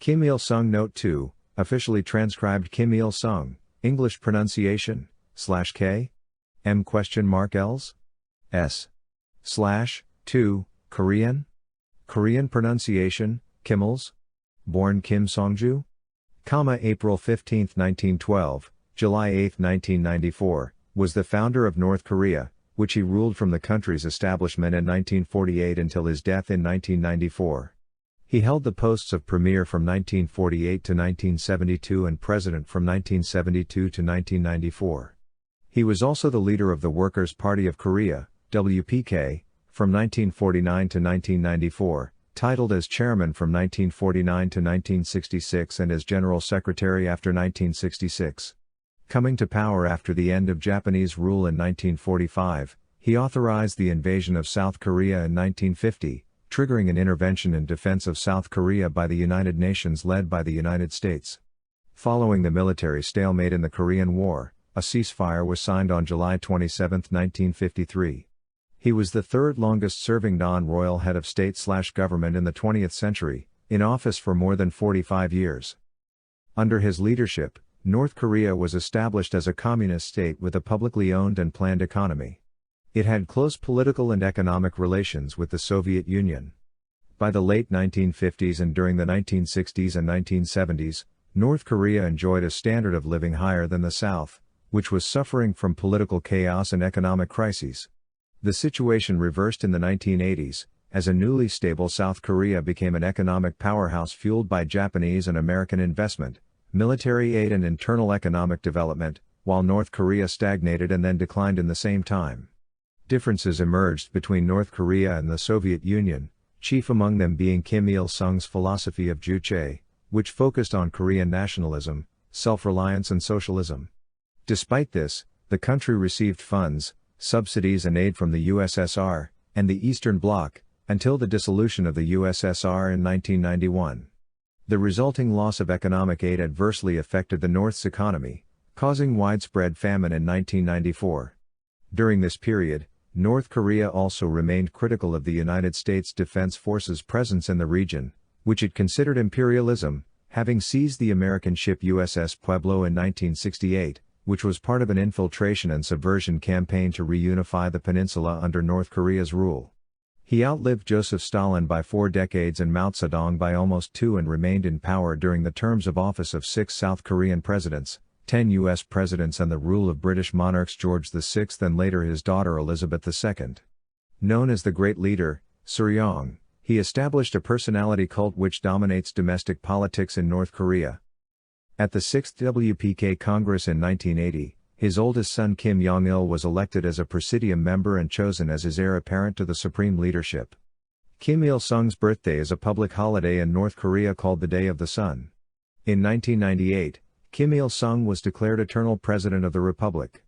Kim Il-sung Note 2, officially transcribed Kim Il-sung, English pronunciation, /K? M ?Ls? S. / 2, Korean? Korean pronunciation, kimils? Born Kim Songju? April 15, 1912, July 8, 1994, was the founder of North Korea, which he ruled from the country's establishment in 1948 until his death in 1994. He held the posts of premier from 1948 to 1972 and president from 1972 to 1994. He was also the leader of the Workers' Party of Korea, WPK, from 1949 to 1994, titled as chairman from 1949 to 1966 and as general secretary after 1966. Coming to power after the end of Japanese rule in 1945, he authorized the invasion of South Korea in 1950, triggering an intervention in defense of South Korea by the United Nations led by the United States. Following the military stalemate in the Korean War, a ceasefire was signed on July 27, 1953. He was the third longest-serving non-royal head of state/government in the 20th century, in office for more than 45 years. Under his leadership, North Korea was established as a communist state with a publicly owned and planned economy. It had close political and economic relations with the Soviet Union. By the late 1950s and during the 1960s and 1970s, North Korea enjoyed a standard of living higher than the South, which was suffering from political chaos and economic crises. The situation reversed in the 1980s, as a newly stable South Korea became an economic powerhouse fueled by Japanese and American investment, military aid and internal economic development, while North Korea stagnated and then declined in the same time. Differences emerged between North Korea and the Soviet Union, chief among them being Kim Il-sung's philosophy of Juche, which focused on Korean nationalism, self-reliance and socialism. Despite this, the country received funds, subsidies and aid from the USSR, and the Eastern Bloc, until the dissolution of the USSR in 1991. The resulting loss of economic aid adversely affected the North's economy, causing widespread famine in 1994. During this period, North Korea also remained critical of the United States Defense Forces' presence in the region, which it considered imperialism, having seized the American ship USS Pueblo in 1968, which was part of an infiltration and subversion campaign to reunify the peninsula under North Korea's rule. He outlived Joseph Stalin by 4 decades and Mao Zedong by almost 2 and remained in power during the terms of office of 6 South Korean presidents, 10 U.S. presidents and the rule of British monarchs George VI and later his daughter Elizabeth II. Known as the Great Leader, Suryong, he established a personality cult which dominates domestic politics in North Korea. At the 6th WPK Congress in 1980, his oldest son Kim Jong-il was elected as a presidium member and chosen as his heir apparent to the supreme leadership. Kim Il-sung's birthday is a public holiday in North Korea called the Day of the Sun. In 1998, Kim Il-sung was declared eternal president of the republic.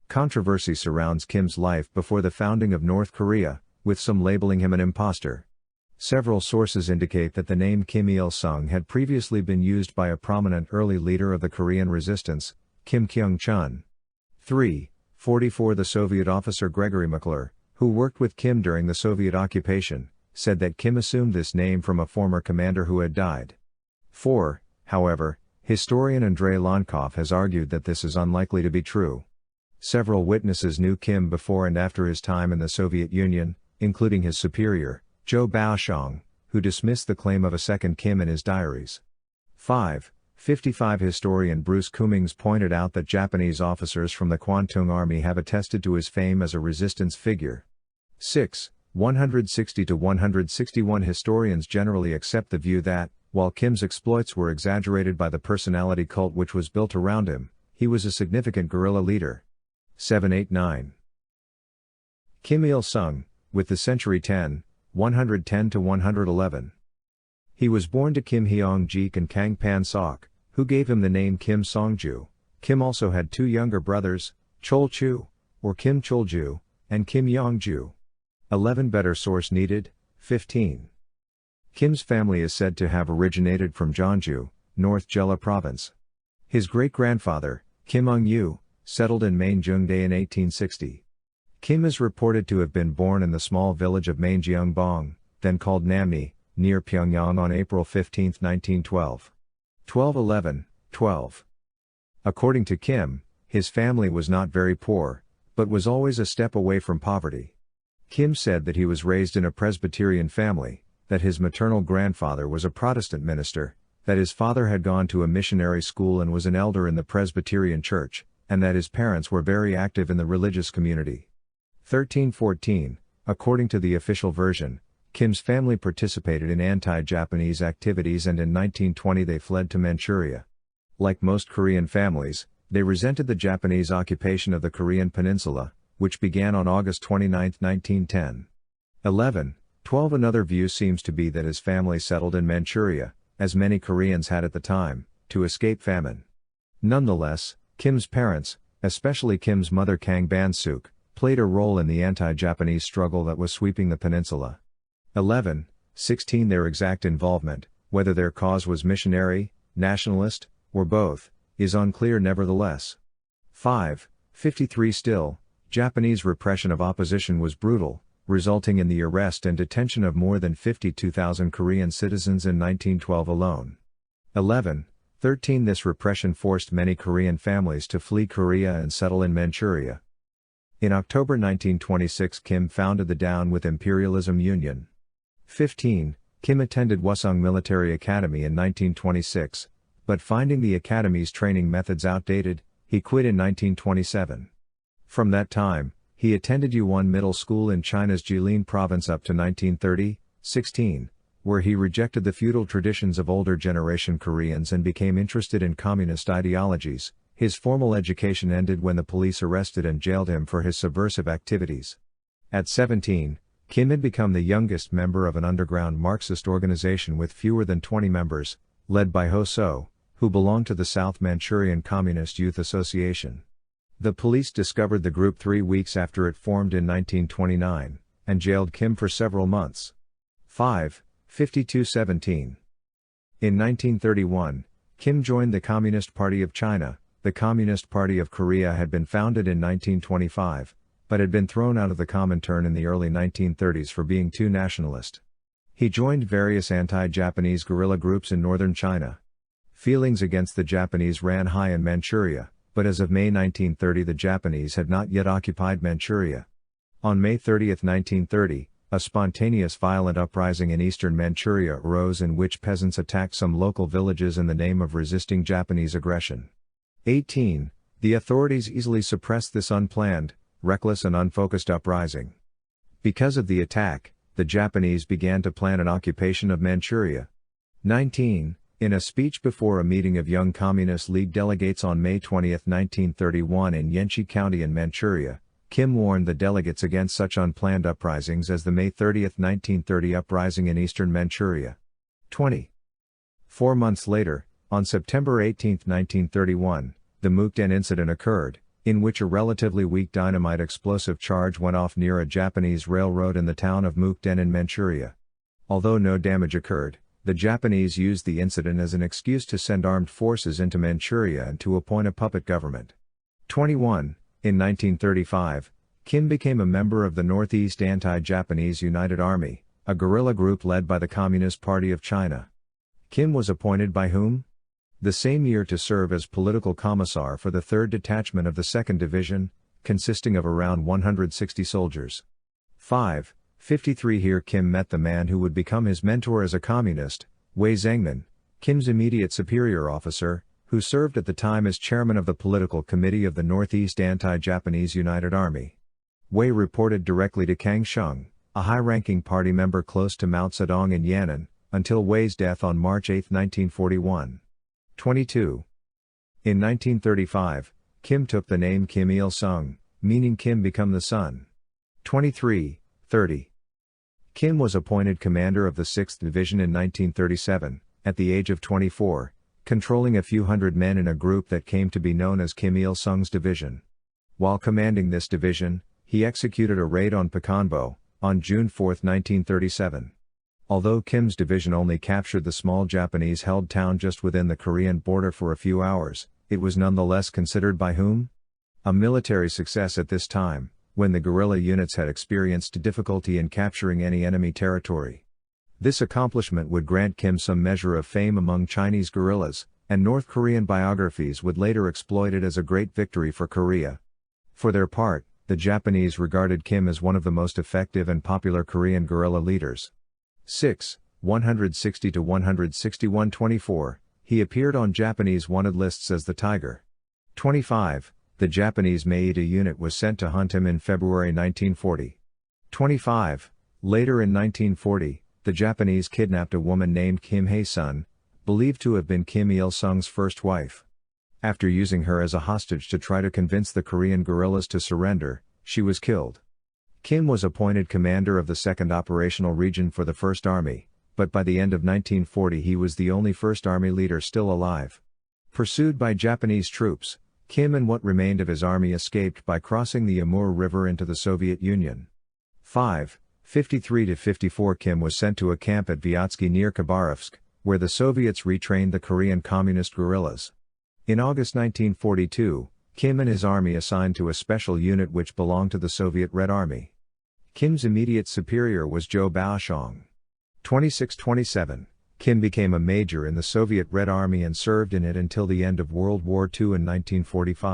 Controversy surrounds Kim's life before the founding of North Korea, with some labeling him an imposter. Several sources indicate that the name Kim Il-sung had previously been used by a prominent early leader of the Korean resistance, Kim Kyung-chun. 44 The Soviet officer Gregory McClure, who worked with Kim during the Soviet occupation, said that Kim assumed this name from a former commander who had died. 4. However, historian Andrei Lonkov has argued that this is unlikely to be true. Several witnesses knew Kim before and after his time in the Soviet Union, including his superior, Zhou Baoxiong, who dismissed the claim of a second Kim in his diaries. 55 Historian Bruce Cummings pointed out that Japanese officers from the Kwantung Army have attested to his fame as a resistance figure. 160 to 161 Historians generally accept the view that, while Kim's exploits were exaggerated by the personality cult which was built around him, he was a significant guerrilla leader. 789. Kim Il-sung, with the Century 10, 110 to 111. He was born to Kim Hyong-jik and Kang Pan-sok, who gave him the name Kim Songju. Kim also had 2 younger brothers, Chol-chu, or Kim Chol-ju, and Kim Yong-ju. 11 Better source needed, 15. Kim's family is said to have originated from Jeonju, North Jeolla Province. His great-grandfather, Kim Ung-yu, settled in Mainjeongdae in 1860. Kim is reported to have been born in the small village of Mainjeongbong, then called Namni, near Pyongyang on April 15, 1912. 1211, 12. According to Kim, his family was not very poor, but was always a step away from poverty. Kim said that he was raised in a Presbyterian family, that his maternal grandfather was a Protestant minister, that his father had gone to a missionary school and was an elder in the Presbyterian church, and that his parents were very active in the religious community. 1314, according to the official version, Kim's family participated in anti-Japanese activities and in 1920 they fled to Manchuria. Like most Korean families, they resented the Japanese occupation of the Korean peninsula, which began on August 29, 1910. 1112 Another view seems to be that his family settled in Manchuria, as many Koreans had at the time, to escape famine. Nonetheless, Kim's parents, especially Kim's mother Kang Ban-suk, played a role in the anti-Japanese struggle that was sweeping the peninsula. 1116 Their exact involvement, whether their cause was missionary, nationalist, or both, is unclear nevertheless. 553 Still, Japanese repression of opposition was brutal, resulting in the arrest and detention of more than 52,000 Korean citizens in 1912 alone. 1113 This repression forced many Korean families to flee Korea and settle in Manchuria. In October 1926 Kim founded the Down with Imperialism Union. 15. Kim attended Hwasong Military Academy in 1926, but finding the academy's training methods outdated, he quit in 1927. From that time, he attended Yuan Middle School in China's Jilin province up to 1930, 16, where he rejected the feudal traditions of older generation Koreans and became interested in communist ideologies. His formal education ended when the police arrested and jailed him for his subversive activities. At 17, Kim had become the youngest member of an underground Marxist organization with fewer than 20 members, led by Ho So, who belonged to the South Manchurian Communist Youth Association. The police discovered the group 3 weeks after it formed in 1929, and jailed Kim for several months. 55217. In 1931, Kim joined the Communist Party of China. The Communist Party of Korea had been founded in 1925, but had been thrown out of the Comintern in the early 1930s for being too nationalist. He joined various anti-Japanese guerrilla groups in northern China. Feelings against the Japanese ran high in Manchuria, but as of May 1930 the Japanese had not yet occupied Manchuria. On May 30, 1930, a spontaneous violent uprising in eastern Manchuria arose in which peasants attacked some local villages in the name of resisting Japanese aggression. 18. The authorities easily suppressed this unplanned, reckless and unfocused uprising. Because of the attack, the Japanese began to plan an occupation of Manchuria. 19. In a speech before a meeting of Young Communist League delegates on May 20, 1931 in Yenchi County in Manchuria, Kim warned the delegates against such unplanned uprisings as the May 30, 1930 uprising in eastern Manchuria. 20. 4 months later, on September 18, 1931, the Mukden incident occurred, in which a relatively weak dynamite explosive charge went off near a Japanese railroad in the town of Mukden in Manchuria. Although no damage occurred, the Japanese used the incident as an excuse to send armed forces into Manchuria and to appoint a puppet government. 21. In 1935, Kim became a member of the Northeast Anti-Japanese United Army, a guerrilla group led by the Communist Party of China. Kim was appointed by whom? The same year to serve as political commissar for the 3rd Detachment of the 2nd Division, consisting of around 160 soldiers. 553 Here Kim met the man who would become his mentor as a communist, Wei Zhengmin, Kim's immediate superior officer, who served at the time as chairman of the political committee of the Northeast Anti-Japanese United Army. Wei reported directly to Kang Sheng, a high-ranking party member close to Mao Zedong in Yan'an, until Wei's death on March 8, 1941. 22. In 1935, Kim took the name Kim Il-sung, meaning Kim become the son. 23, 30. Kim was appointed commander of the 6th Division in 1937, at the age of 24, controlling a few hundred men in a group that came to be known as Kim Il-sung's division. While commanding this division, he executed a raid on Pekanbo, on June 4, 1937. Although Kim's division only captured the small Japanese-held town just within the Korean border for a few hours, it was nonetheless considered by whom? A military success at this time, when the guerrilla units had experienced difficulty in capturing any enemy territory. This accomplishment would grant Kim some measure of fame among Chinese guerrillas, and North Korean biographies would later exploit it as a great victory for Korea. For their part, the Japanese regarded Kim as one of the most effective and popular Korean guerrilla leaders. 6. 160-161-24, he appeared on Japanese wanted lists as the Tiger. 25. The Japanese Maeda unit was sent to hunt him in February 1940. 25. Later in 1940, the Japanese kidnapped a woman named Kim Hae-sun, believed to have been Kim Il-sung's first wife. After using her as a hostage to try to convince the Korean guerrillas to surrender, she was killed. Kim was appointed commander of the 2nd Operational Region for the 1st Army, but by the end of 1940 he was the only 1st Army leader still alive. Pursued by Japanese troops, Kim and what remained of his army escaped by crossing the Amur River into the Soviet Union. 5. 53-54 Kim was sent to a camp at Vyatsky near Khabarovsk, where the Soviets retrained the Korean Communist guerrillas. In August 1942, Kim and his army assigned to a special unit which belonged to the Soviet Red Army. Kim's immediate superior was Zhou Baoshong. 26-27, Kim became a major in the Soviet Red Army and served in it until the end of World War II in 1945.